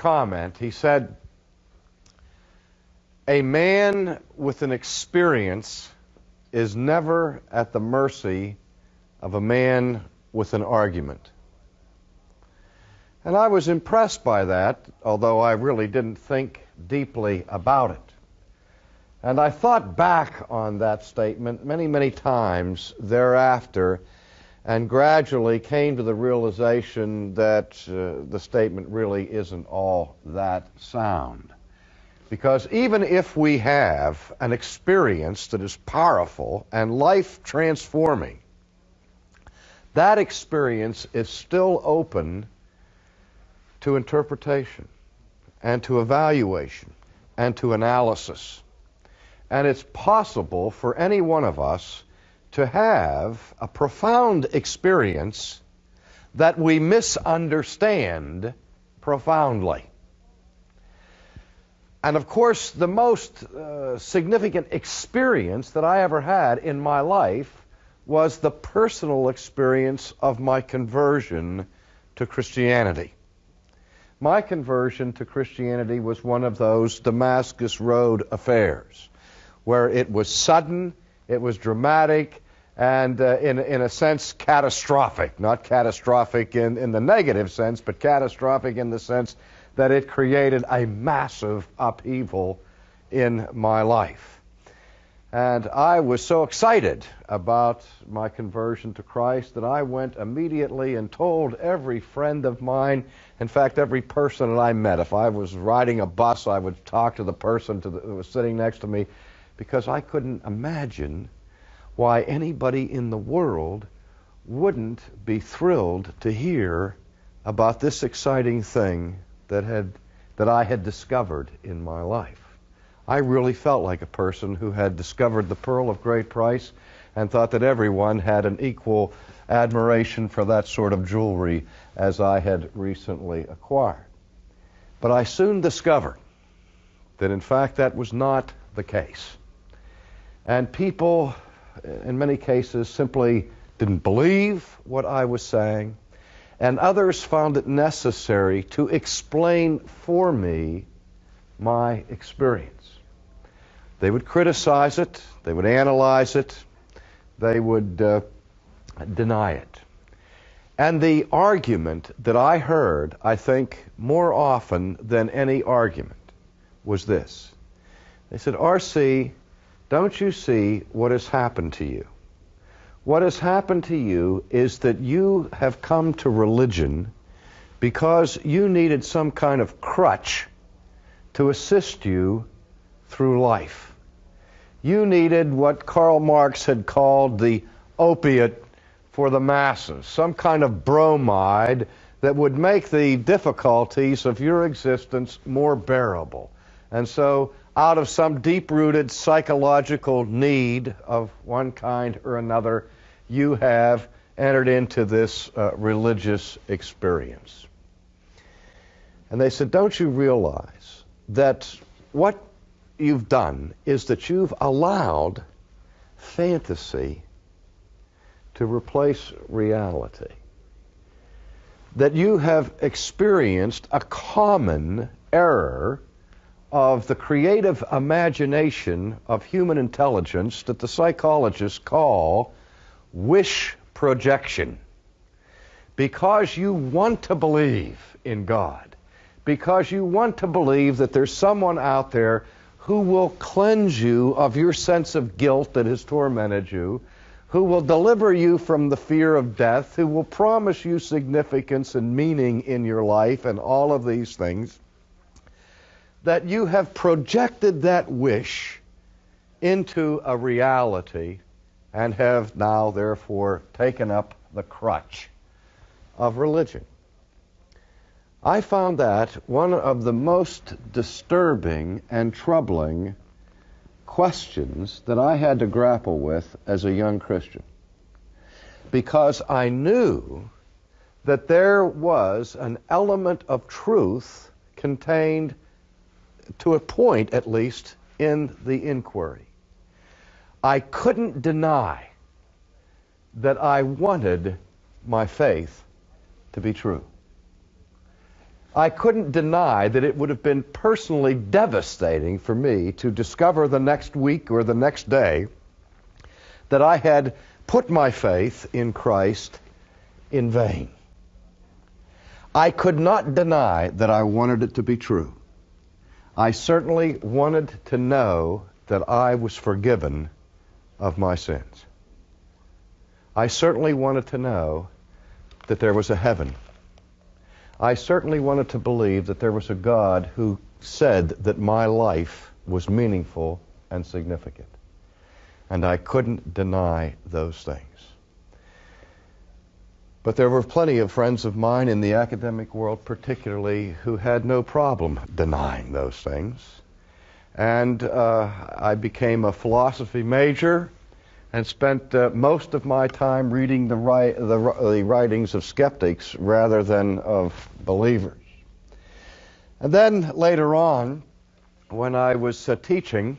comment. He said, "A man with an experience is never at the mercy of a man with an argument." And I was impressed by that, although I really didn't think deeply about it. And I thought back on that statement many, many times thereafter, and gradually came to the realization that the statement really isn't all that sound. Because even if we have an experience that is powerful and life-transforming, that experience is still open to interpretation and to evaluation and to analysis. And it's possible for any one of us to have a profound experience that we misunderstand profoundly. And of course, the most significant experience that I ever had in my life was the personal experience of my conversion to Christianity. My conversion to Christianity was one of those Damascus Road affairs, where it was sudden, it was dramatic, and in a sense catastrophic. Not catastrophic in the negative sense, but catastrophic in the sense that it created a massive upheaval in my life. And I was so excited about my conversion to Christ that I went immediately and told every friend of mine, in fact, every person that I met. If I was riding a bus, I would talk to the person who was sitting next to me, because I couldn't imagine why anybody in the world wouldn't be thrilled to hear about this exciting thing that I had discovered in my life. I really felt like a person who had discovered the pearl of great price and thought that everyone had an equal admiration for that sort of jewelry as I had recently acquired. But I soon discovered that in fact that was not the case. And people, in many cases, simply didn't believe what I was saying, and others found it necessary to explain for me my experience. They would criticize it, they would analyze it, they would deny it. And the argument that I heard, I think, more often than any argument, was this. They said, "R.C., don't you see what has happened to you? What has happened to you is that you have come to religion because you needed some kind of crutch to assist you through life. You needed what Karl Marx had called the opiate for the masses, some kind of bromide that would make the difficulties of your existence more bearable. And so, out of some deep-rooted psychological need of one kind or another, you have entered into this religious experience." And they said, "Don't you realize that what you've done is that you've allowed fantasy to replace reality? That you have experienced a common error of the creative imagination of human intelligence that the psychologists call wish projection. Because you want to believe in God, because you want to believe that there's someone out there who will cleanse you of your sense of guilt that has tormented you, who will deliver you from the fear of death, who will promise you significance and meaning in your life and all of these things, that you have projected that wish into a reality and have now, therefore, taken up the crutch of religion." I found that one of the most disturbing and troubling questions that I had to grapple with as a young Christian, because I knew that there was an element of truth contained, to a point at least, in the inquiry. I couldn't deny that I wanted my faith to be true. I couldn't deny that it would have been personally devastating for me to discover the next week or the next day that I had put my faith in Christ in vain. I could not deny that I wanted it to be true. I certainly wanted to know that I was forgiven of my sins. I certainly wanted to know that there was a heaven. I certainly wanted to believe that there was a God who said that my life was meaningful and significant. And I couldn't deny those things. But there were plenty of friends of mine in the academic world particularly who had no problem denying those things. And I became a philosophy major and spent most of my time reading the writings of skeptics rather than of believers. And then later on, when I was teaching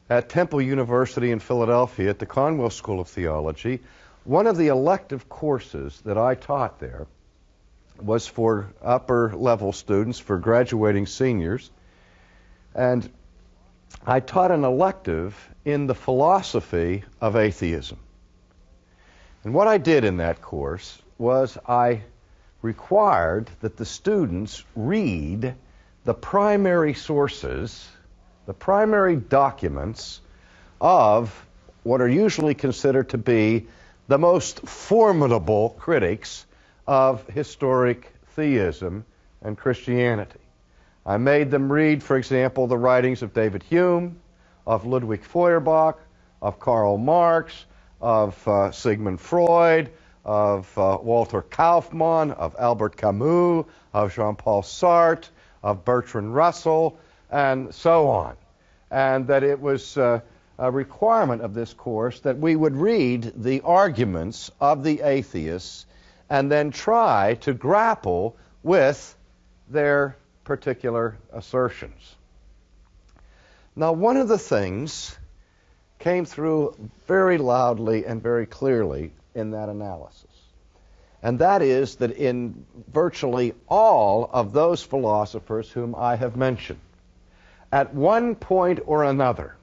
at Temple University in Philadelphia at the Conwell School of Theology, one of the elective courses that I taught there was for upper-level students, for graduating seniors, and I taught an elective in the philosophy of atheism. And what I did in that course was I required that the students read the primary sources, the primary documents of what are usually considered to be the most formidable critics of historic theism and Christianity. I made them read, for example, the writings of David Hume, of Ludwig Feuerbach, of Karl Marx, of Sigmund Freud, of Walter Kaufmann, of Albert Camus, of Jean-Paul Sartre, of Bertrand Russell, and so on. And that it was a requirement of this course that we would read the arguments of the atheists and then try to grapple with their particular assertions. Now, one of the things came through very loudly and very clearly in that analysis, and that is that in virtually all of those philosophers whom I have mentioned, at one point or another,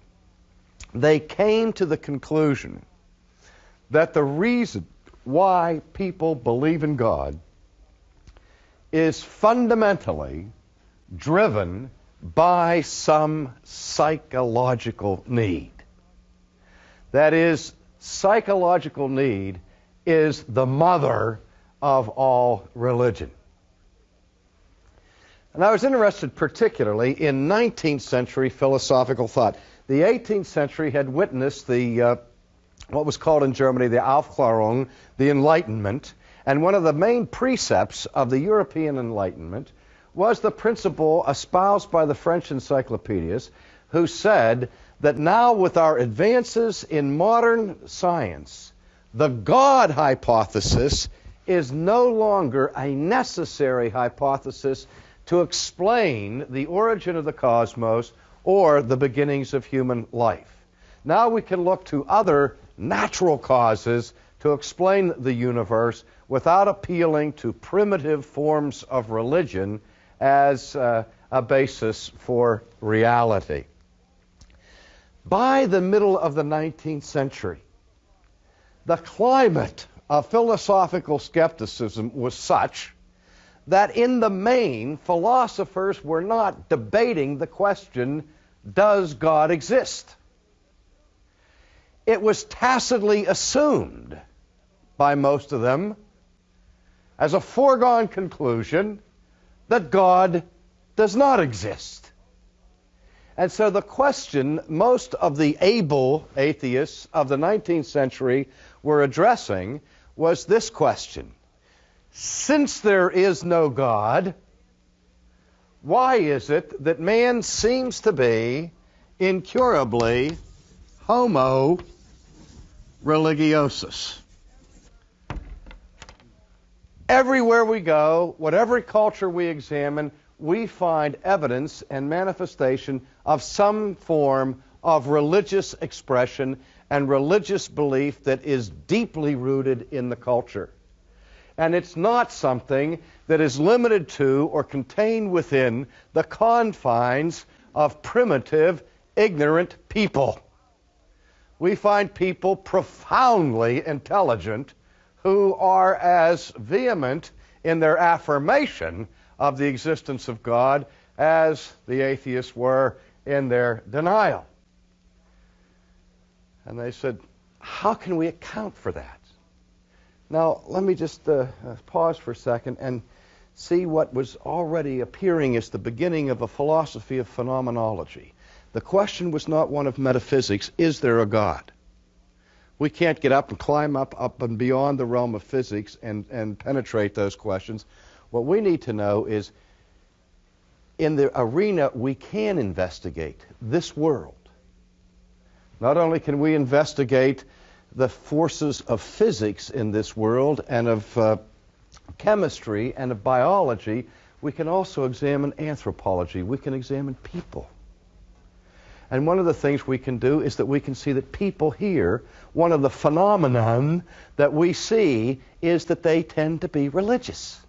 they came to the conclusion that the reason why people believe in God is fundamentally driven by some psychological need. That is, psychological need is the mother of all religion. And I was interested particularly in 19th century philosophical thought. The 18th century had witnessed the what was called in Germany the Aufklärung, the Enlightenment, and one of the main precepts of the European Enlightenment was the principle espoused by the French encyclopedists, who said that now with our advances in modern science, the God hypothesis is no longer a necessary hypothesis to explain the origin of the cosmos or the beginnings of human life. Now we can look to other natural causes to explain the universe without appealing to primitive forms of religion as a basis for reality. By the middle of the 19th century, the climate of philosophical skepticism was such that in the main, philosophers were not debating the question, does God exist? It was tacitly assumed by most of them as a foregone conclusion that God does not exist. And so the question most of the able atheists of the 19th century were addressing was this question: since there is no God, why is it that man seems to be incurably homo religiosus? Everywhere we go, whatever culture we examine, we find evidence and manifestation of some form of religious expression and religious belief that is deeply rooted in the culture. And it's not something that is limited to or contained within the confines of primitive, ignorant people. We find people profoundly intelligent who are as vehement in their affirmation of the existence of God as the atheists were in their denial. And they said, how can we account for that? Now, let me just pause for a second and see what was already appearing as the beginning of a philosophy of phenomenology. The question was not one of metaphysics, is there a God? We can't get up and climb up and beyond the realm of physics and penetrate those questions. What we need to know is, in the arena we can investigate this world. Not only can we investigate the forces of physics in this world and of chemistry and of biology, we can also examine anthropology. We can examine people. And one of the things we can do is that we can see that people here, one of the phenomenon that we see is that they tend to be religious.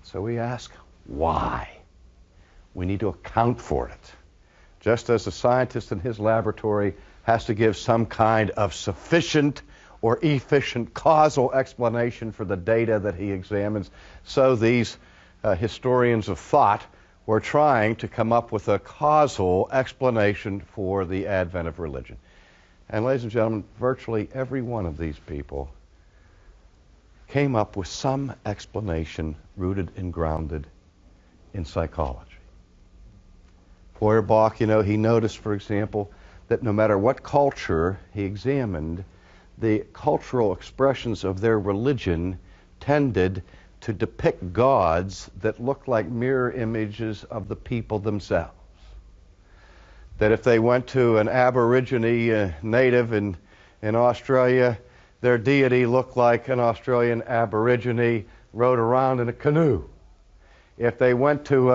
So we ask, why? We need to account for it. Just as a scientist in his laboratory has to give some kind of sufficient or efficient causal explanation for the data that he examines, so these historians of thought were trying to come up with a causal explanation for the advent of religion. And ladies and gentlemen, virtually every one of these people came up with some explanation rooted and grounded in psychology. Feuerbach, he noticed, for example, that no matter what culture he examined, the cultural expressions of their religion tended to depict gods that looked like mirror images of the people themselves. That if they went to an Aborigine native in Australia, their deity looked like an Australian Aborigine rode around in a canoe. If they went to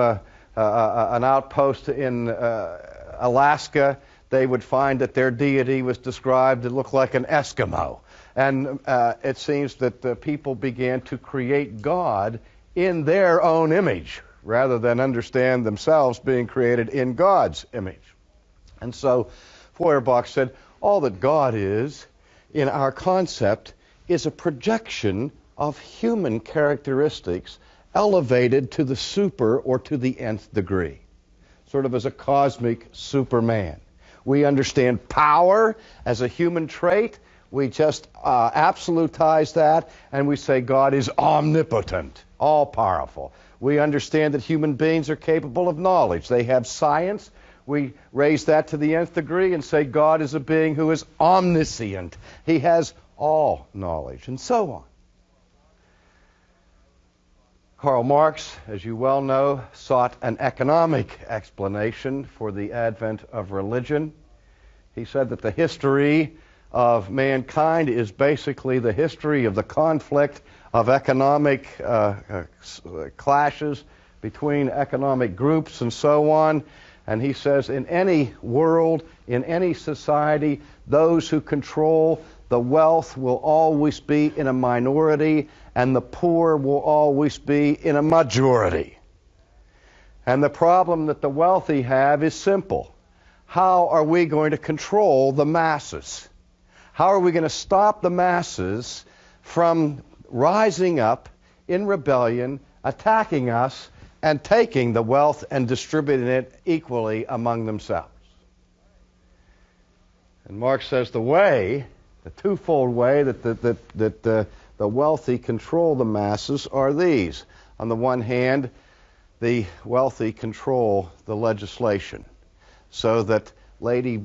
an outpost in Alaska, they would find that their deity was described to look like an Eskimo. And it seems that people began to create God in their own image rather than understand themselves being created in God's image. And so Feuerbach said, all that God is in our concept is a projection of human characteristics elevated to the super or to the nth degree, sort of as a cosmic Superman. We understand power as a human trait. We just absolutize that, and we say God is omnipotent, all-powerful. We understand that human beings are capable of knowledge. They have science. We raise that to the nth degree and say God is a being who is omniscient. He has all knowledge, and so on. Karl Marx, as you well know, sought an economic explanation for the advent of religion. He said that the history of mankind is basically the history of the conflict of economic clashes between economic groups and so on. And he says in any world, in any society, those who control the wealth will always be in a minority, and the poor will always be in a majority. And the problem that the wealthy have is simple. How are we going to control the masses? How are we going to stop the masses from rising up in rebellion, attacking us, and taking the wealth and distributing it equally among themselves? And Marx says the twofold way that the wealthy control the masses are these. On the one hand, the wealthy control the legislation, so that Lady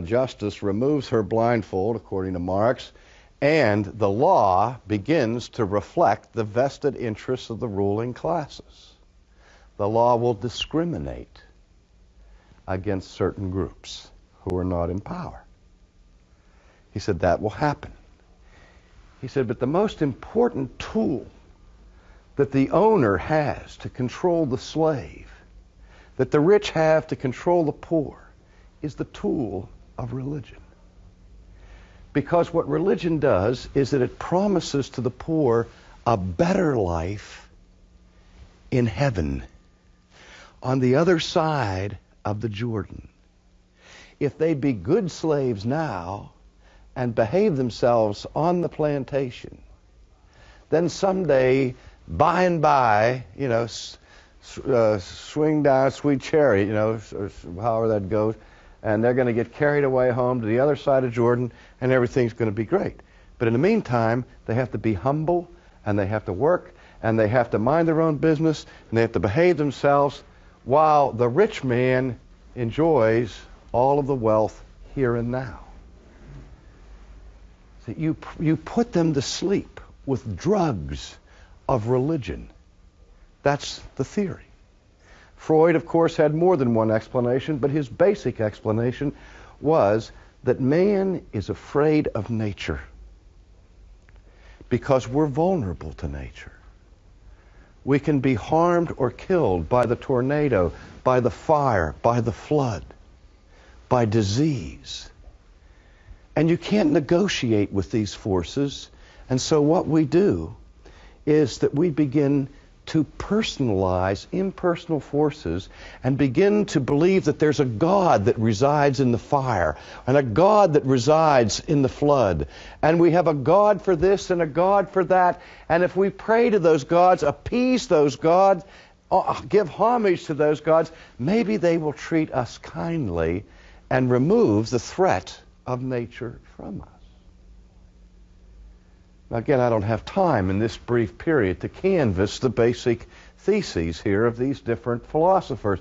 Justice removes her blindfold, according to Marx, and the law begins to reflect the vested interests of the ruling classes. The law will discriminate against certain groups who are not in power. He said that will happen. He said, but the most important tool that the owner has to control the slave, that the rich have to control the poor, is the tool of religion. Because what religion does is that it promises to the poor a better life in heaven, on the other side of the Jordan. If they be good slaves now and behave themselves on the plantation, then someday, by and by, swing down sweet chariot, or however that goes, and they're going to get carried away home to the other side of Jordan, and everything's going to be great. But in the meantime, they have to be humble, and they have to work, and they have to mind their own business, and they have to behave themselves, while the rich man enjoys all of the wealth here and now. So you put them to sleep with drugs of religion. That's the theory. Freud, of course, had more than one explanation, but his basic explanation was that man is afraid of nature because we're vulnerable to nature. We can be harmed or killed by the tornado, by the fire, by the flood, by disease. And you can't negotiate with these forces. And so what we do is that we begin to personalize impersonal forces and begin to believe that there's a God that resides in the fire and a God that resides in the flood. And we have a God for this and a God for that. And if we pray to those gods, appease those gods, give homage to those gods, maybe they will treat us kindly and remove the threat of nature from us. Now, again, I don't have time in this brief period to canvass the basic theses here of these different philosophers.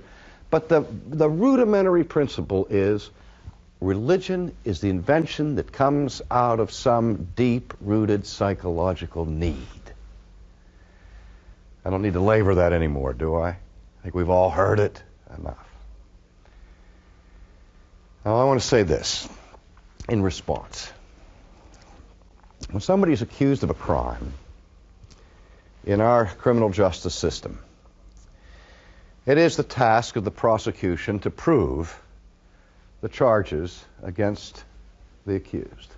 But the rudimentary principle is religion is the invention that comes out of some deep-rooted psychological need. I don't need to labor that anymore, do I? I think we've all heard it enough. Now, I want to say this in response. When somebody is accused of a crime in our criminal justice system, it is the task of the prosecution to prove the charges against the accused.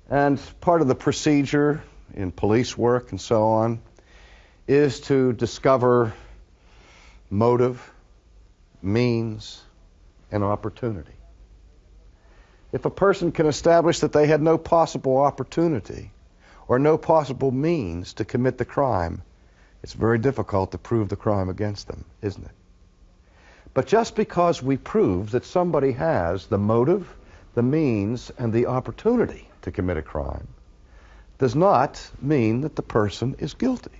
And part of the procedure in police work and so on is to discover motive, means, and opportunity. If a person can establish that they had no possible opportunity or no possible means to commit the crime, it's very difficult to prove the crime against them, isn't it? But just because we prove that somebody has the motive, the means, and the opportunity to commit a crime does not mean that the person is guilty.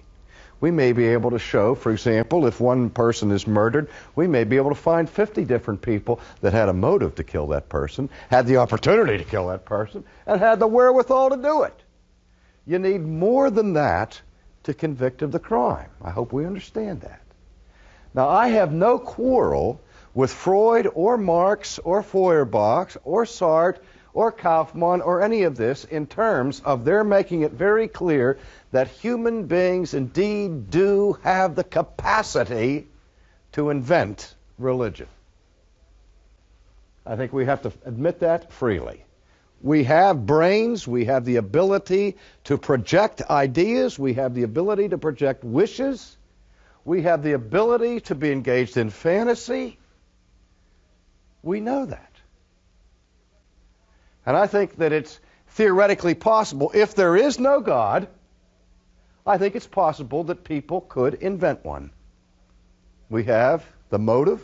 We may be able to show, for example, if one person is murdered, we may be able to find 50 different people that had a motive to kill that person, had the opportunity to kill that person, and had the wherewithal to do it. You need more than that to convict of the crime. I hope we understand that. Now, I have no quarrel with Freud or Marx or Feuerbach or Sartre or Kaufmann or any of this in terms of their making it very clear that human beings indeed do have the capacity to invent religion. I think we have to admit that freely. We have brains, we have the ability to project ideas, we have the ability to project wishes, we have the ability to be engaged in fantasy. We know that. And I think that it's theoretically possible, if there is no God, I think it's possible that people could invent one. We have the motive,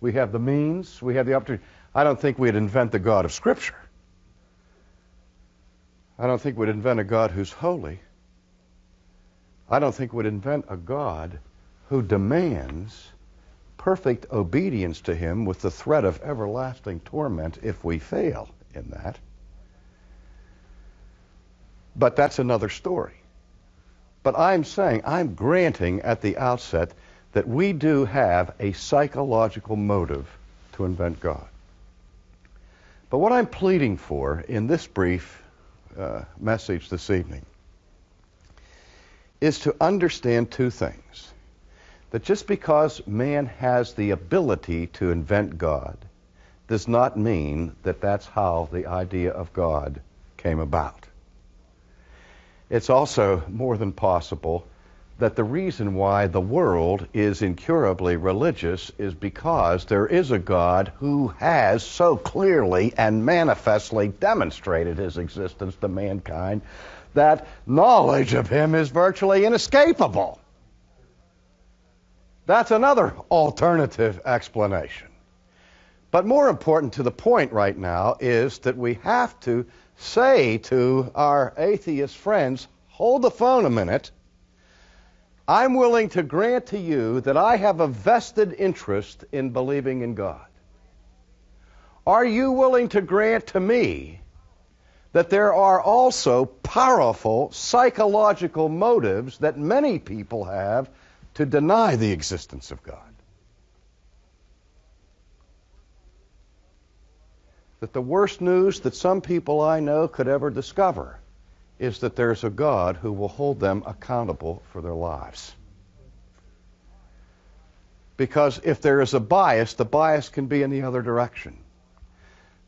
we have the means, we have the opportunity. I don't think we'd invent the God of Scripture. I don't think we'd invent a God who's holy. I don't think we'd invent a God who demands perfect obedience to him with the threat of everlasting torment if we fail in that. But that's another story. But I'm granting at the outset that we do have a psychological motive to invent God. But what I'm pleading for in this brief message this evening is to understand two things. That just because man has the ability to invent God does not mean that that's how the idea of God came about. It's also more than possible that the reason why the world is incurably religious is because there is a God who has so clearly and manifestly demonstrated his existence to mankind that knowledge of him is virtually inescapable. That's another alternative explanation. But more important to the point right now is that we have to say to our atheist friends, hold the phone a minute. I'm willing to grant to you that I have a vested interest in believing in God. Are you willing to grant to me that there are also powerful psychological motives that many people have to deny the existence of God? That the worst news that some people I know could ever discover is that there's a God who will hold them accountable for their lives. Because if there is a bias, the bias can be in the other direction.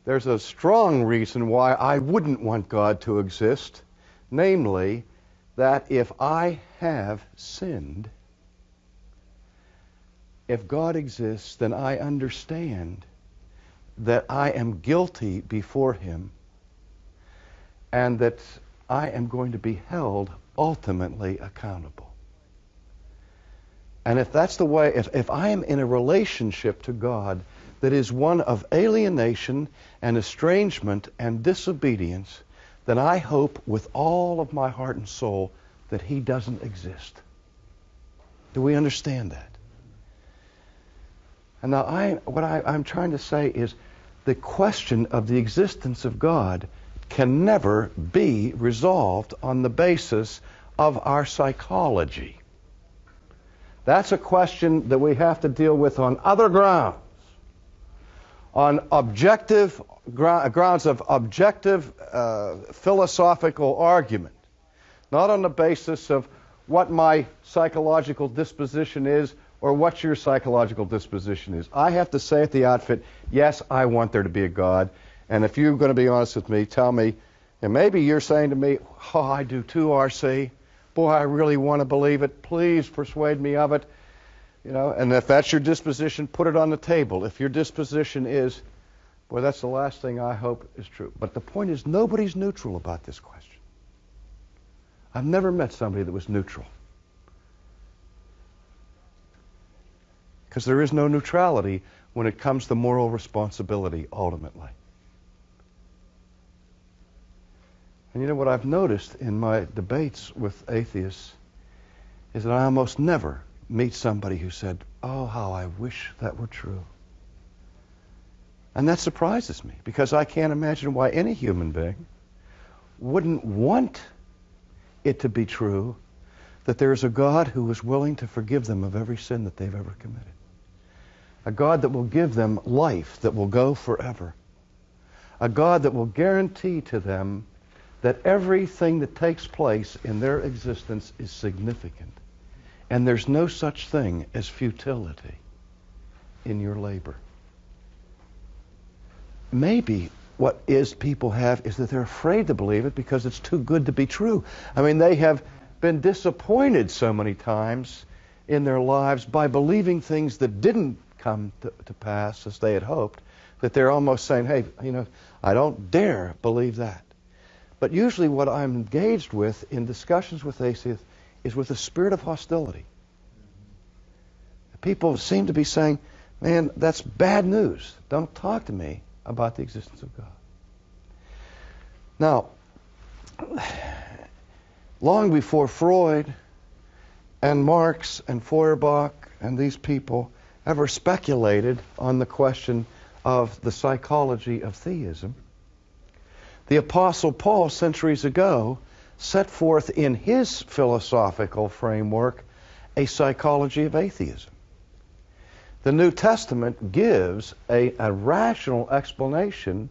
There's a strong reason why I wouldn't want God to exist, namely that if I have sinned, if God exists, then I understand that I am guilty before him and that I am going to be held ultimately accountable. And if that's the way, if I am in a relationship to God that is one of alienation and estrangement and disobedience, then I hope with all of my heart and soul that he doesn't exist. Do we understand that? And now I'm trying to say is the question of the existence of God can never be resolved on the basis of our psychology. That's a question that we have to deal with on other grounds, on objective grounds of objective philosophical argument, not on the basis of what my psychological disposition is or what your psychological disposition is. I have to say at the outfit, yes, I want there to be a God. And if you're going to be honest with me, tell me, and maybe you're saying to me, oh, I do too, R.C. Boy, I really want to believe it. Please persuade me of it. You know, and if that's your disposition, put it on the table. If your disposition is, boy, that's the last thing I hope is true. But the point is, nobody's neutral about this question. I've never met somebody that was neutral. Because there is no neutrality when it comes to moral responsibility, ultimately. And you know what I've noticed in my debates with atheists is that I almost never meet somebody who said, oh, how I wish that were true. And that surprises me, because I can't imagine why any human being wouldn't want it to be true that there is a God who is willing to forgive them of every sin that they've ever committed. A God that will give them life that will go forever. A God that will guarantee to them that everything that takes place in their existence is significant. And there's no such thing as futility in your labor. Maybe what people have is that they're afraid to believe it because it's too good to be true. I mean, they have been disappointed so many times in their lives by believing things that didn't come to pass as they had hoped, that they're almost saying, hey, you know, I don't dare believe that. But usually what I'm engaged with in discussions with atheists is with a spirit of hostility. People seem to be saying, man, that's bad news. Don't talk to me about the existence of God. Now, long before Freud and Marx and Feuerbach and these people ever speculated on the question of the psychology of theism, the Apostle Paul, centuries ago, set forth in his philosophical framework a psychology of atheism. The New Testament gives a rational explanation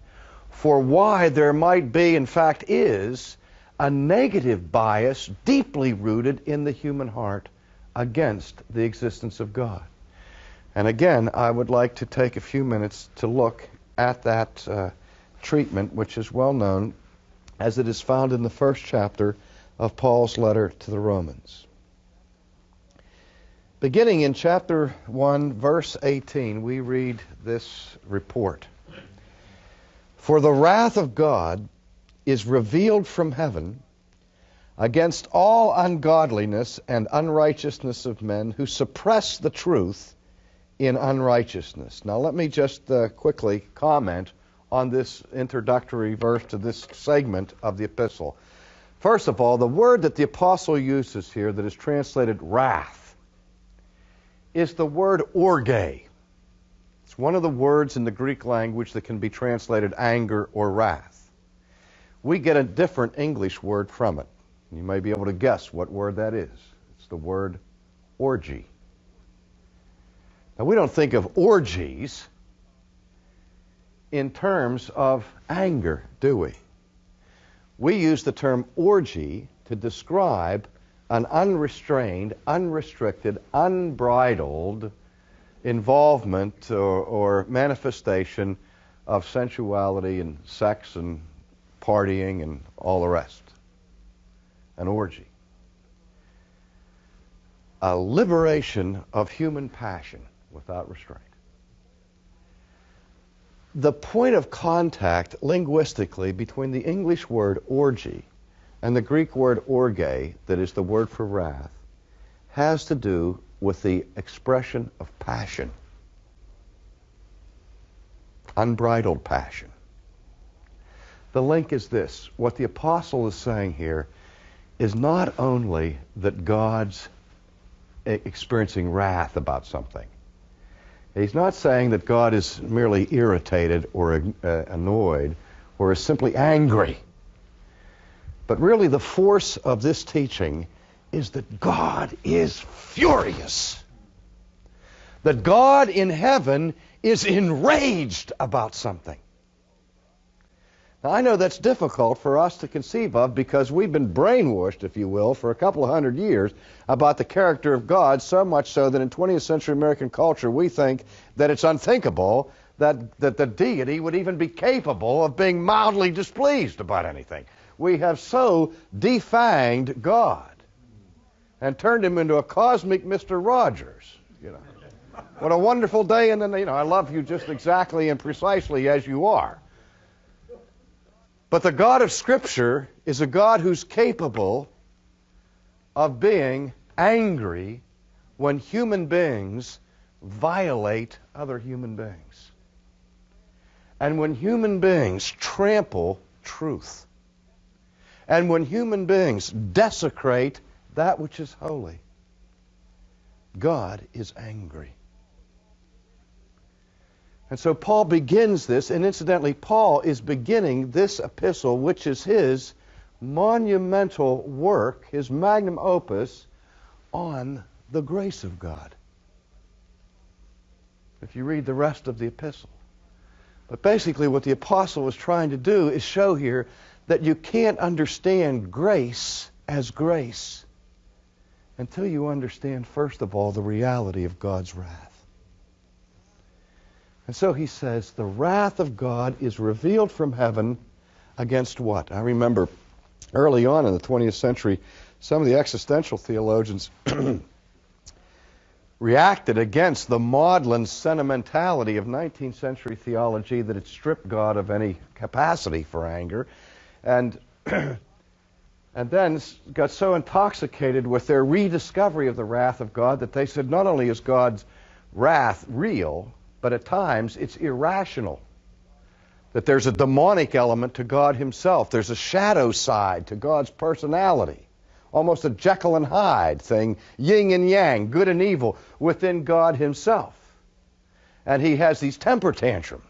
for why there might be, in fact is, a negative bias deeply rooted in the human heart against the existence of God. And again, I would like to take a few minutes to look at that treatment, which is well known as it is found in the first chapter of Paul's letter to the Romans. Beginning in chapter 1, verse 18, we read this report. For the wrath of God is revealed from heaven against all ungodliness and unrighteousness of men who suppress the truth in unrighteousness. Now let me just quickly comment on this introductory verse to this segment of the epistle. First of all, the word that the apostle uses here that is translated wrath is the word orge. It's one of the words in the Greek language that can be translated anger or wrath. We get a different English word from it. You may be able to guess what word that is. It's the word orgy. Now, we don't think of orgies in terms of anger, do we? We use the term orgy to describe an unrestrained, unrestricted, unbridled involvement or manifestation of sensuality and sex and partying and all the rest. An orgy. A liberation of human passion without restraint. The point of contact linguistically between the English word orgy and the Greek word orge, that is the word for wrath, has to do with the expression of passion. Unbridled passion. The link is this. What the apostle is saying here is not only that God's experiencing wrath about something. He's not saying that God is merely irritated or annoyed or is simply angry. But really the force of this teaching is that God is furious. That God in heaven is enraged about something. Now, I know that's difficult for us to conceive of because we've been brainwashed, if you will, for a couple of hundred years about the character of God, so much so that in 20th century American culture we think that it's unthinkable that the deity would even be capable of being mildly displeased about anything. We have so defanged God and turned him into a cosmic Mr. Rogers. You know, what a wonderful day, and then I love you just exactly and precisely as you are. But the God of Scripture is a God who's capable of being angry when human beings violate other human beings, and when human beings trample truth. And when human beings desecrate that which is holy, God is angry. And so Paul begins this, and incidentally, Paul is beginning this epistle, which is his monumental work, his magnum opus, on the grace of God. If you read the rest of the epistle. But basically what the apostle was trying to do is show here that you can't understand grace as grace until you understand, first of all, the reality of God's wrath. And so he says, the wrath of God is revealed from heaven against what? I remember early on in the 20th century, some of the existential theologians reacted against the maudlin sentimentality of 19th century theology that had stripped God of any capacity for anger. And then got so intoxicated with their rediscovery of the wrath of God that they said not only is God's wrath real, but at times it's irrational. That there's a demonic element to God himself. There's a shadow side to God's personality. Almost a Jekyll and Hyde thing, yin and yang, good and evil, within God himself. And he has these temper tantrums.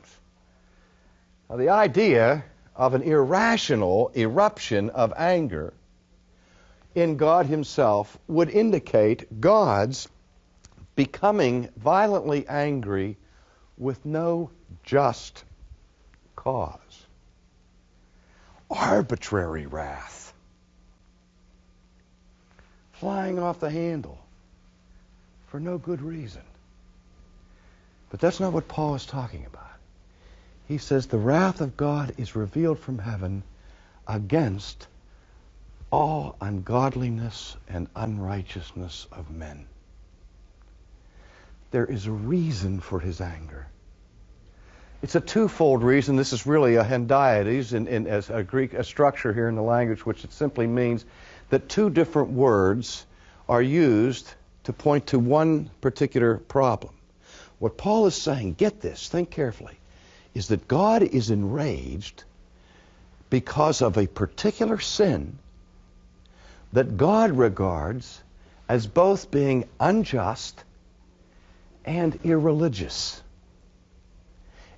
Now the idea of an irrational eruption of anger in God himself would indicate God's becoming violently angry with no just cause. Arbitrary wrath. Flying off the handle for no good reason. But that's not what Paul is talking about. He says the wrath of God is revealed from heaven against all ungodliness and unrighteousness of men. There is a reason for his anger. It's a twofold reason. This is really a hendiades as a Greek structure here in the language, which it simply means that two different words are used to point to one particular problem. What Paul is saying, get this, think carefully, is that God is enraged because of a particular sin that God regards as both being unjust and irreligious.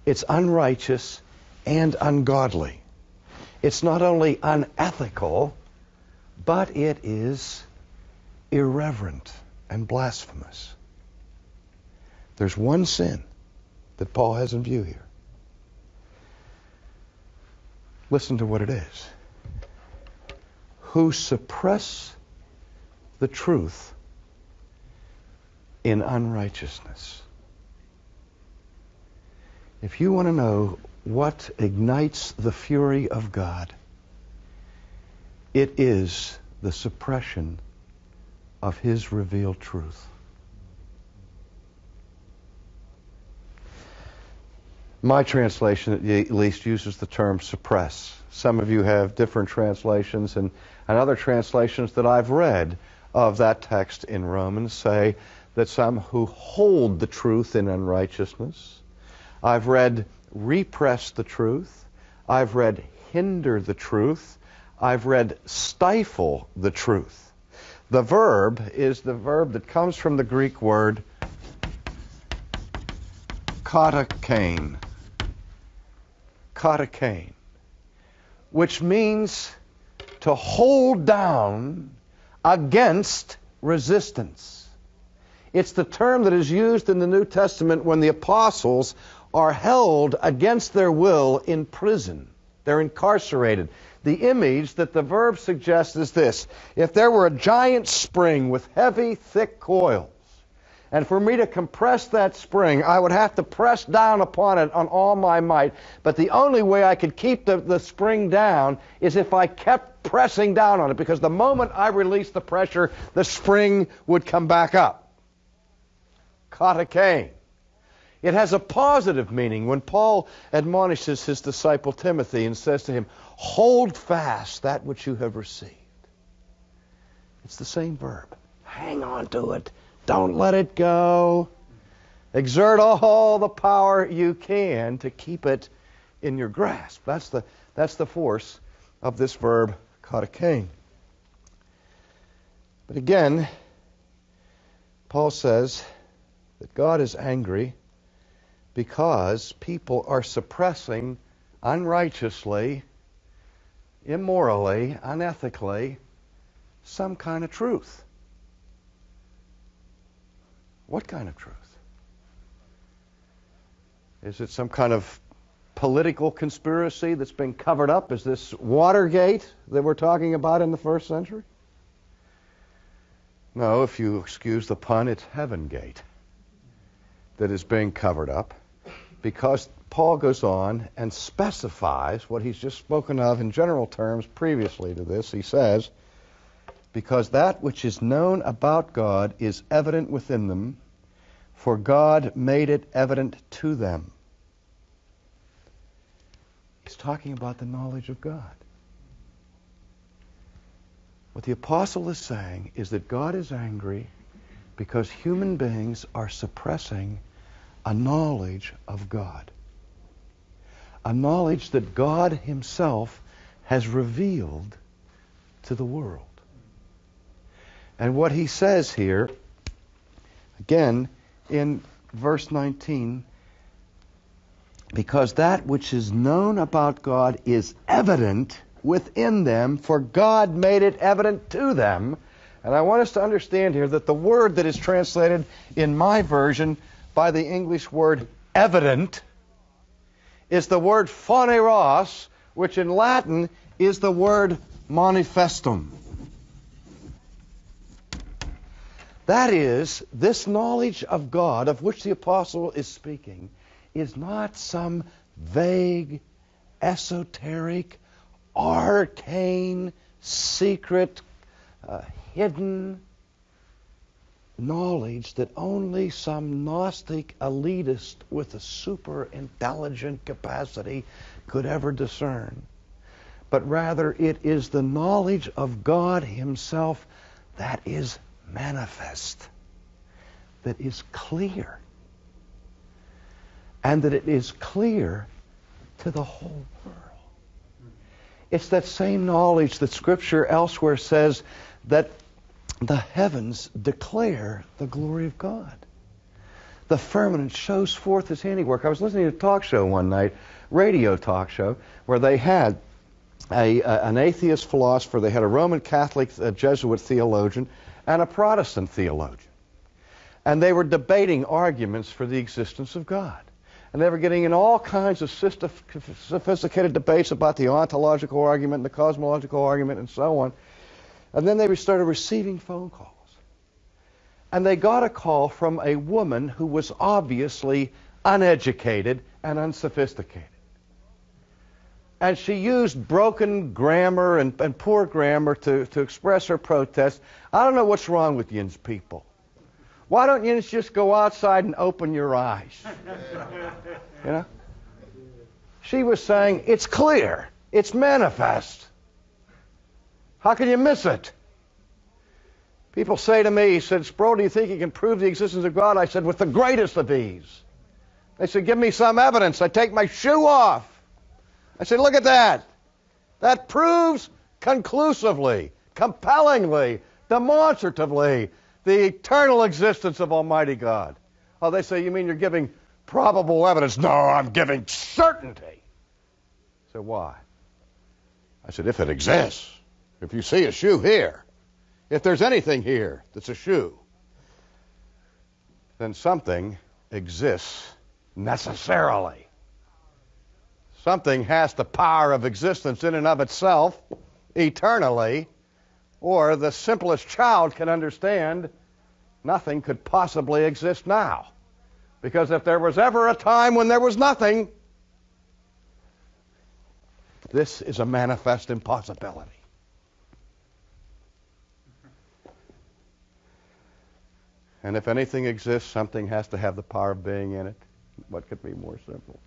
It's unrighteous and ungodly. It's not only unethical, but it is irreverent and blasphemous. There's one sin that Paul has in view here. Listen to what it is. Who suppress the truth in unrighteousness. If you want to know what ignites the fury of God, it is the suppression of his revealed truth. My translation, at least, uses the term suppress. Some of you have different translations, and other translations that I've read of that text in Romans say that some who hold the truth in unrighteousness. I've read repress the truth. I've read hinder the truth. I've read stifle the truth. The verb is the verb that comes from the Greek word katakain. Katakain, which means to hold down against resistance. It's the term that is used in the New Testament when the apostles are held against their will in prison. They're incarcerated. The image that the verb suggests is this. If there were a giant spring with heavy, thick coils, and for me to compress that spring, I would have to press down upon it on all my might. But the only way I could keep the spring down is if I kept pressing down on it, because the moment I released the pressure, the spring would come back up. Katakain. It has a positive meaning when Paul admonishes his disciple Timothy and says to him, hold fast that which you have received. It's the same verb. Hang on to it. Don't let it go. Exert all the power you can to keep it in your grasp. That's the force of this verb, katakain. But again, Paul says that God is angry because people are suppressing unrighteously, immorally, unethically, some kind of truth. What kind of truth? Is it some kind of political conspiracy that's been covered up? Is this Watergate that we're talking about in the first century? No, if you excuse the pun, it's Heaven Gate that is being covered up, because Paul goes on and specifies what he's just spoken of in general terms previously to this. He says, because that which is known about God is evident within them, for God made it evident to them. He's talking about the knowledge of God. What the apostle is saying is that God is angry because human beings are suppressing a knowledge of God. A knowledge that God himself has revealed to the world. And what he says here, again, in verse 19, because that which is known about God is evident within them, for God made it evident to them. And I want us to understand here that the word that is translated in my version by the English word evident is the word phaneros, which in Latin is the word manifestum. That is, this knowledge of God of which the apostle is speaking is not some vague, esoteric, arcane, secret, hidden knowledge that only some Gnostic elitist with a super intelligent capacity could ever discern. But rather it is the knowledge of God Himself that is manifest, that is clear, and that it is clear to the whole world. It's that same knowledge that Scripture elsewhere says that the heavens declare the glory of God. The firmament shows forth His handiwork. I was listening to a talk show one night, radio talk show, where they had an atheist philosopher, they had a Roman Catholic Jesuit theologian, and a Protestant theologian. And they were debating arguments for the existence of God. And they were getting in all kinds of sophisticated debates about the ontological argument and the cosmological argument and so on. And then they started receiving phone calls. And they got a call from a woman who was obviously uneducated and unsophisticated. And she used broken grammar and poor grammar to express her protest. I don't know what's wrong with you people. Why don't you just go outside and open your eyes? You know? She was saying, it's clear. It's manifest. How can you miss it? People say to me, he said, Sproul, do you think you can prove the existence of God? I said, with the greatest of ease. They said, give me some evidence. I take my shoe off. I said, look at that. That proves conclusively, compellingly, demonstratively the eternal existence of Almighty God. Oh, they say, you mean you're giving probable evidence? No, I'm giving certainty. I said, why? I said, if it exists, if you see a shoe here, if there's anything here that's a shoe, then something exists necessarily. Something has the power of existence in and of itself eternally, or the simplest child can understand nothing could possibly exist now. Because if there was ever a time when there was nothing, this is a manifest impossibility. And if anything exists, something has to have the power of being in it. What could be more simple?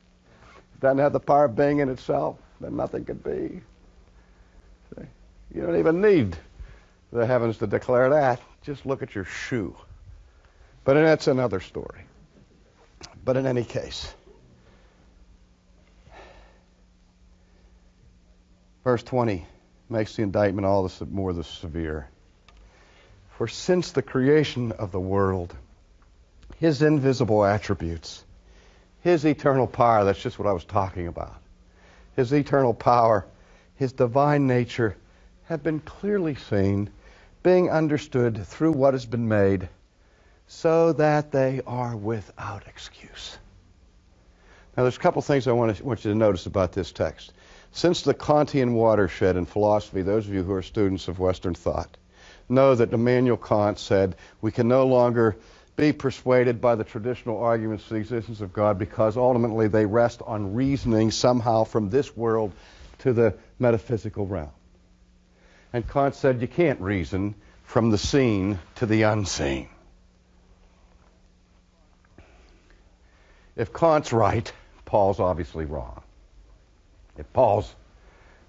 If it doesn't have the power of being in itself, then nothing could be. See? You don't even need the heavens to declare that. Just look at your shoe. But that's another story. But in any case, verse 20 makes the indictment all the more severe. For since the creation of the world, His invisible attributes, His eternal power, that's just what I was talking about, His eternal power, His divine nature have been clearly seen, being understood through what has been made, so that they are without excuse. Now there's a couple things I want you to notice about this text. Since the Kantian watershed in philosophy, those of you who are students of Western thought know that Immanuel Kant said we can no longer be persuaded by the traditional arguments for the existence of God because ultimately they rest on reasoning somehow from this world to the metaphysical realm. And Kant said you can't reason from the seen to the unseen. If Kant's right, Paul's obviously wrong. If Paul's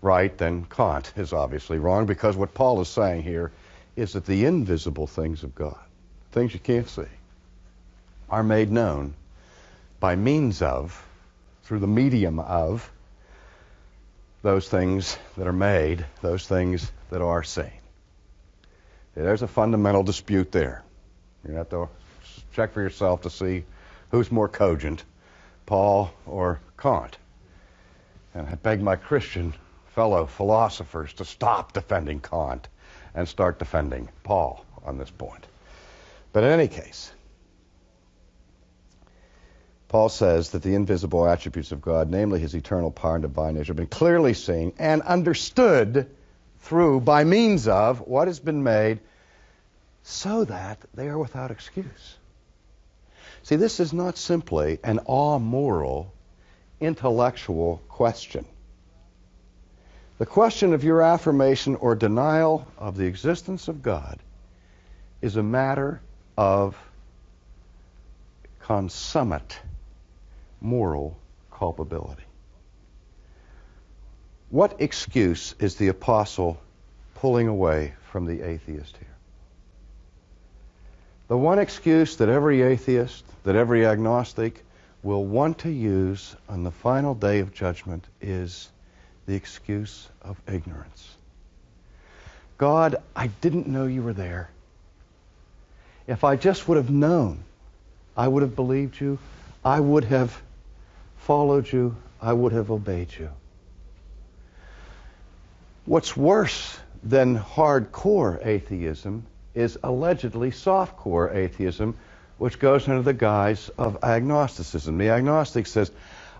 right, then Kant is obviously wrong, because what Paul is saying here is that the invisible things of God, things you can't see, are made known by means of, through the medium of, those things that are made, those things that are seen. There's a fundamental dispute there. You have to check for yourself to see who's more cogent, Paul or Kant. And I beg my Christian fellow philosophers to stop defending Kant and start defending Paul on this point. But in any case, Paul says that the invisible attributes of God, namely His eternal power and divine nature, have been clearly seen and understood through, by means of, what has been made, so that they are without excuse. See, this is not simply an amoral, intellectual question. The question of your affirmation or denial of the existence of God is a matter of consummate moral culpability. What excuse is the apostle pulling away from the atheist here? The one excuse that every atheist, that every agnostic will want to use on the final day of judgment is the excuse of ignorance. God, I didn't know you were there. If I just would have known, I would have believed you, I would have followed you, I would have obeyed you. What's worse than hardcore atheism is allegedly softcore atheism, which goes under the guise of agnosticism. The agnostic says,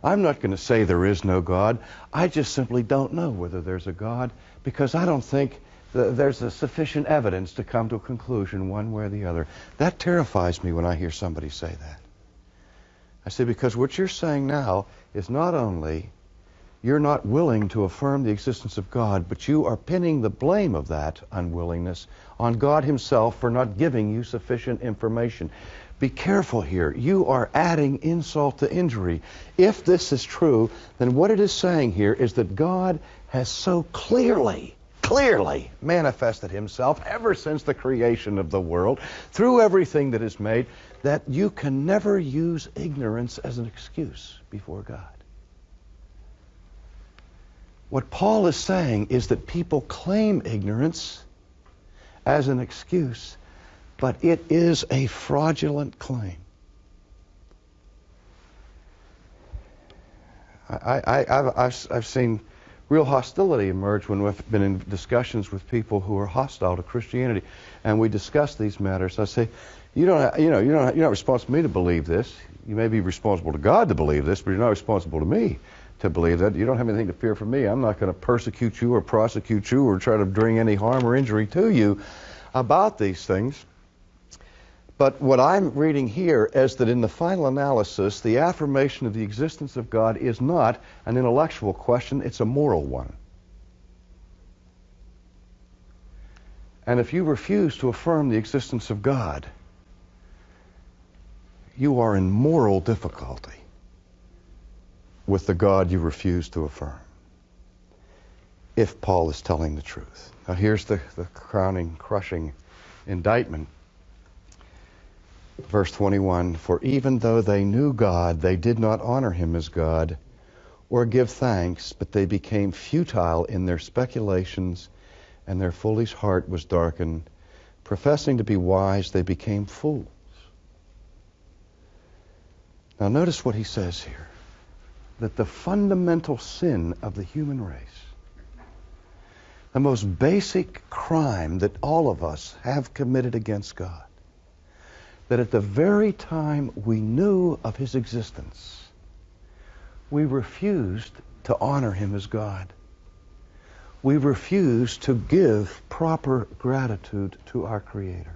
I'm not going to say there is no God. I just simply don't know whether there's a God because I don't think there's a sufficient evidence to come to a conclusion one way or the other. That terrifies me when I hear somebody say that. I say, because what you're saying now is not only you're not willing to affirm the existence of God, but you are pinning the blame of that unwillingness on God himself for not giving you sufficient information. Be careful here. You are adding insult to injury. If this is true, then what it is saying here is that God has so clearly manifested himself ever since the creation of the world, through everything that is made, that you can never use ignorance as an excuse before God. What Paul is saying is that people claim ignorance as an excuse, but it is a fraudulent claim. I've seen real hostility emerge when we've been in discussions with people who are hostile to Christianity, and we discuss these matters. I say, you're not responsible to me to believe this. You may be responsible to God to believe this, but you're not responsible to me to believe that. You don't have anything to fear from me. I'm not going to persecute you or prosecute you or try to bring any harm or injury to you about these things. But what I'm reading here is that in the final analysis, the affirmation of the existence of God is not an intellectual question, it's a moral one. And if you refuse to affirm the existence of God, you are in moral difficulty with the God you refuse to affirm, if Paul is telling the truth. Now here's the crowning, crushing indictment. Verse 21, for even though they knew God, they did not honor him as God or give thanks, but they became futile in their speculations, and their foolish heart was darkened. Professing to be wise, they became fools. Now notice what he says here, that the fundamental sin of the human race, the most basic crime that all of us have committed against God, that at the very time we knew of his existence, we refused to honor him as God. We refused to give proper gratitude to our Creator.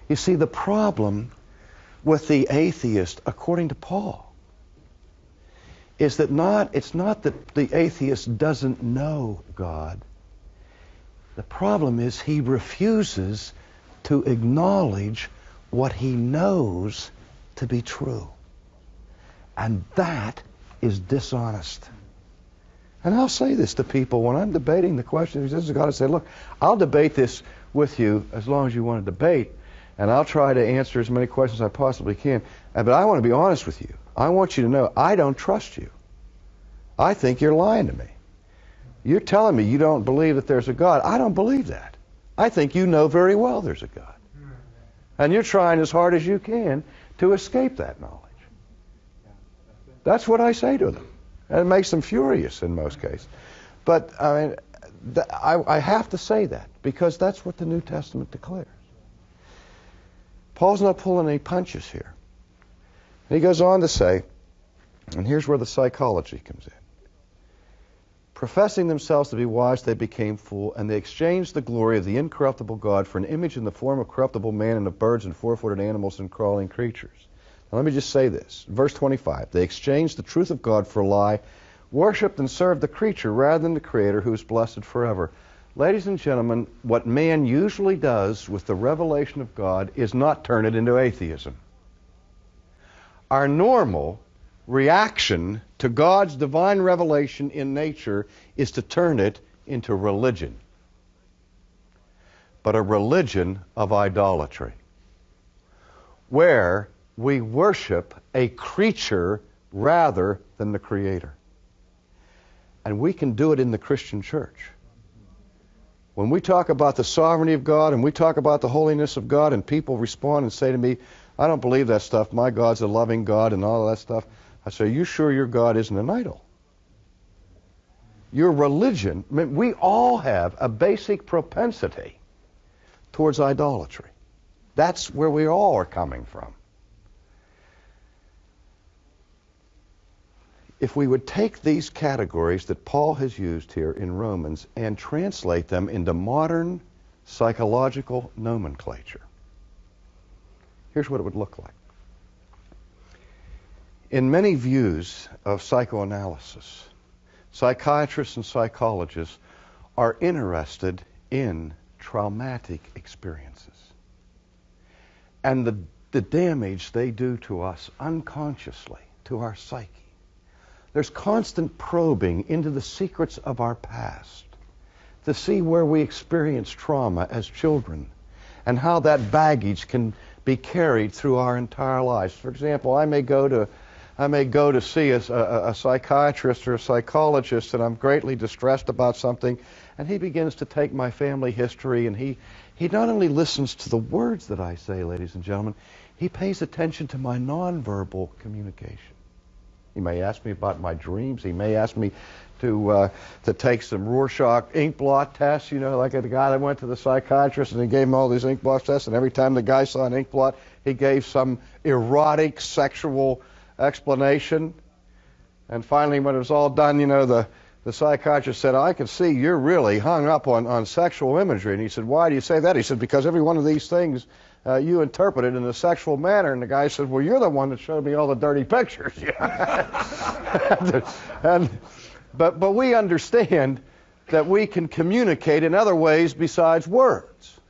You see, the problem with the atheist, according to Paul, is that it's not that the atheist doesn't know God. The problem is he refuses to acknowledge what he knows to be true. And that is dishonest. And I'll say this to people when I'm debating the question of the existence of God. I say, look, I'll debate this with you as long as you want to debate, and I'll try to answer as many questions as I possibly can. But I want to be honest with you. I want you to know I don't trust you. I think you're lying to me. You're telling me you don't believe that there's a God. I don't believe that. I think you know very well there's a God. And you're trying as hard as you can to escape that knowledge. That's what I say to them. And it makes them furious in most cases. But I mean, I have to say that because that's what the New Testament declares. Paul's not pulling any punches here. And he goes on to say, and here's where the psychology comes in. Professing themselves to be wise, they became fools, and they exchanged the glory of the incorruptible God for an image in the form of corruptible man and of birds and four-footed animals and crawling creatures. Now, let me just say this. Verse 25, they exchanged the truth of God for a lie, worshipped and served the creature rather than the Creator, who is blessed forever. Ladies and gentlemen, what man usually does with the revelation of God is not turn it into atheism. Our normal reaction to God's divine revelation in nature is to turn it into religion, but a religion of idolatry, where we worship a creature rather than the Creator. And we can do it in the Christian church. When we talk about the sovereignty of God and we talk about the holiness of God, and people respond and say to me, I don't believe that stuff, my God's a loving God and all of that stuff, I say, are you sure your God isn't an idol? Your religion, I mean, we all have a basic propensity towards idolatry. That's where we all are coming from. If we would take these categories that Paul has used here in Romans and translate them into modern psychological nomenclature, here's what it would look like. In many views of psychoanalysis, psychiatrists and psychologists are interested in traumatic experiences and the damage they do to us unconsciously, to our psyche. There's constant probing into the secrets of our past to see where we experienced trauma as children and how that baggage can be carried through our entire lives. For example, I may go to see a psychiatrist or a psychologist, and I'm greatly distressed about something, and he begins to take my family history, and he not only listens to the words that I say, ladies and gentlemen, he pays attention to my nonverbal communication. He may ask me about my dreams. He may ask me to take some Rorschach ink blot tests, you know, like the guy that went to the psychiatrist and he gave him all these ink blot tests, and every time the guy saw an ink blot, he gave some erotic sexual explanation. And finally, when it was all done, you know, the psychiatrist said, I can see you're really hung up on sexual imagery. And he said, why do you say that? He said, because every one of these things you interpret it in a sexual manner. And the guy said, well, you're the one that showed me all the dirty pictures. But we understand that we can communicate in other ways besides words.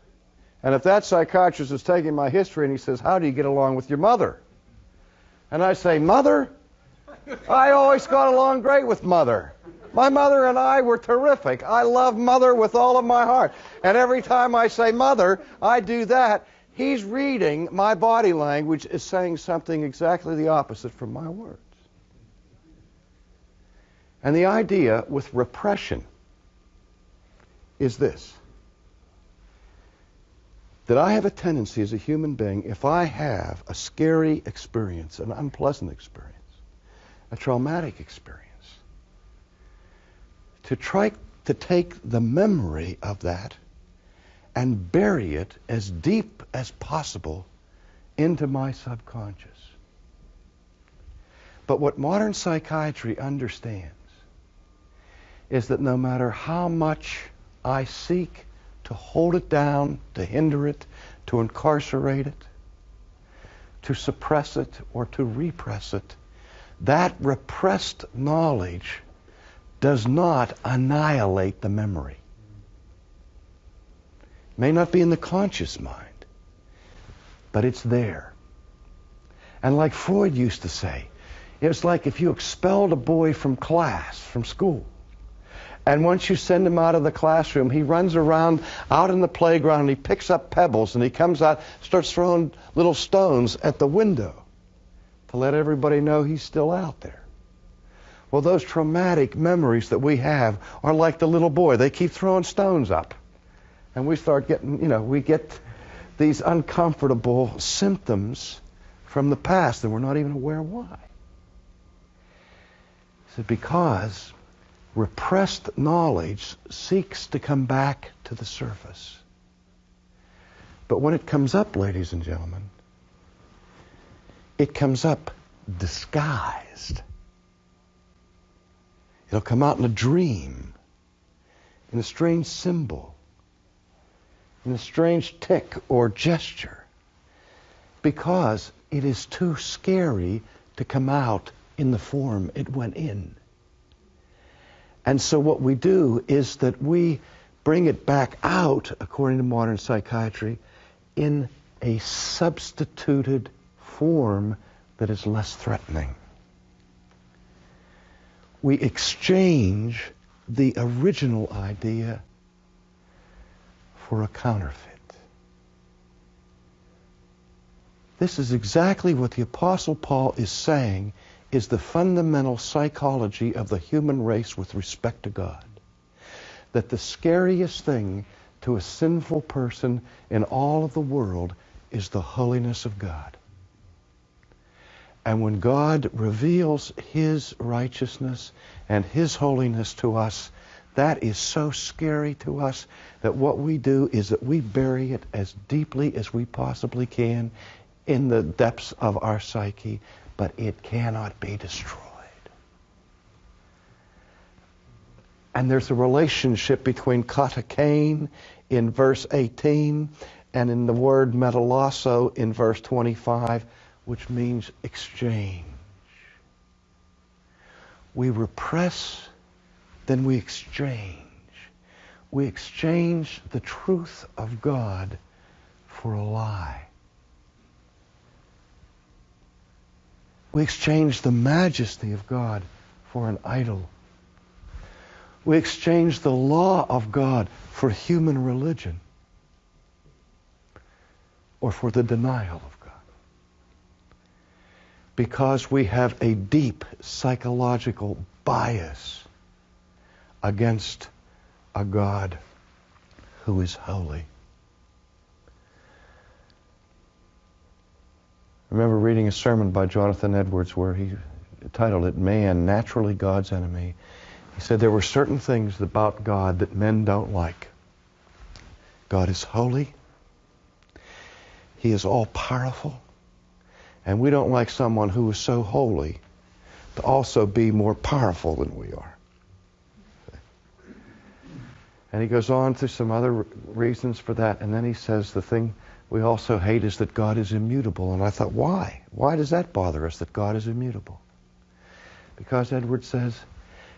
And if that psychiatrist is taking my history and he says, how do you get along with your mother? And I say, Mother? I always got along great with Mother. My mother and I were terrific. I love Mother with all of my heart. And every time I say Mother, I do that. He's reading my body language is saying something exactly the opposite from my words. And the idea with repression is this: that I have a tendency as a human being, if I have a scary experience, an unpleasant experience, a traumatic experience, to try to take the memory of that and bury it as deep as possible into my subconscious. But what modern psychiatry understands is that no matter how much I seek to hold it down, to hinder it, to incarcerate it, to suppress it, or to repress it, that repressed knowledge does not annihilate the memory. It may not be in the conscious mind, but it's there. And like Freud used to say, it's like if you expelled a boy from class, from school, and once you send him out of the classroom, he runs around out in the playground and he picks up pebbles and he comes out, starts throwing little stones at the window to let everybody know he's still out there. Well, those traumatic memories that we have are like the little boy. They keep throwing stones up. And we start getting, we get these uncomfortable symptoms from the past and we're not even aware why. It's because repressed knowledge seeks to come back to the surface. But when it comes up, ladies and gentlemen, it comes up disguised. It'll come out in a dream, in a strange symbol, in a strange tic or gesture, because it is too scary to come out in the form it went in. And so what we do is that we bring it back out, according to modern psychiatry, in a substituted form that is less threatening. We exchange the original idea for a counterfeit. This is exactly what the Apostle Paul is saying is the fundamental psychology of the human race with respect to God. That the scariest thing to a sinful person in all of the world is the holiness of God. And when God reveals His righteousness and His holiness to us, that is so scary to us that what we do is that we bury it as deeply as we possibly can in the depths of our psyche, but it cannot be destroyed. And there's a relationship between katakain in verse 18 and in the word metalasso in verse 25, which means exchange. We repress, then we exchange. We exchange the truth of God for a lie. We exchange the majesty of God for an idol. We exchange the law of God for human religion or for the denial of God. Because we have a deep psychological bias against a God who is holy. I remember reading a sermon by Jonathan Edwards where he titled it, Man, Naturally God's Enemy. He said there were certain things about God that men don't like. God is holy. He is all-powerful. And we don't like someone who is so holy to also be more powerful than we are. And he goes on to some other reasons for that, and then he says the thing we also hate is that God is immutable. And I thought, why? Why does that bother us, that God is immutable? Because Edwards says,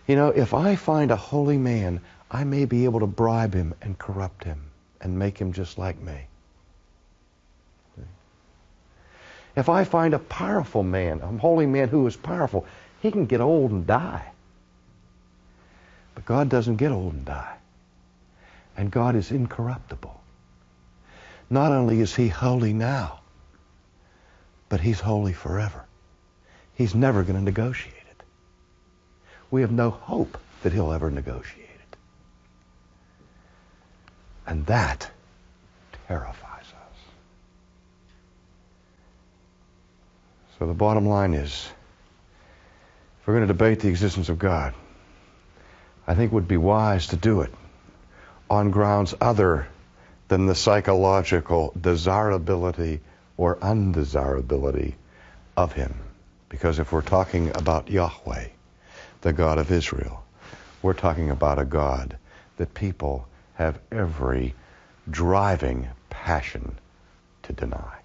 you know, if I find a holy man, I may be able to bribe him and corrupt him and make him just like me. If I find a powerful man, a holy man who is powerful, he can get old and die. But God doesn't get old and die. And God is incorruptible. Not only is He holy now, but He's holy forever. He's never going to negotiate it. We have no hope that He'll ever negotiate it. And that terrifies us. So the bottom line is, if we're going to debate the existence of God, I think it would be wise to do it on grounds other than the psychological desirability or undesirability of Him. Because if we're talking about Yahweh, the God of Israel, we're talking about a God that people have every driving passion to deny.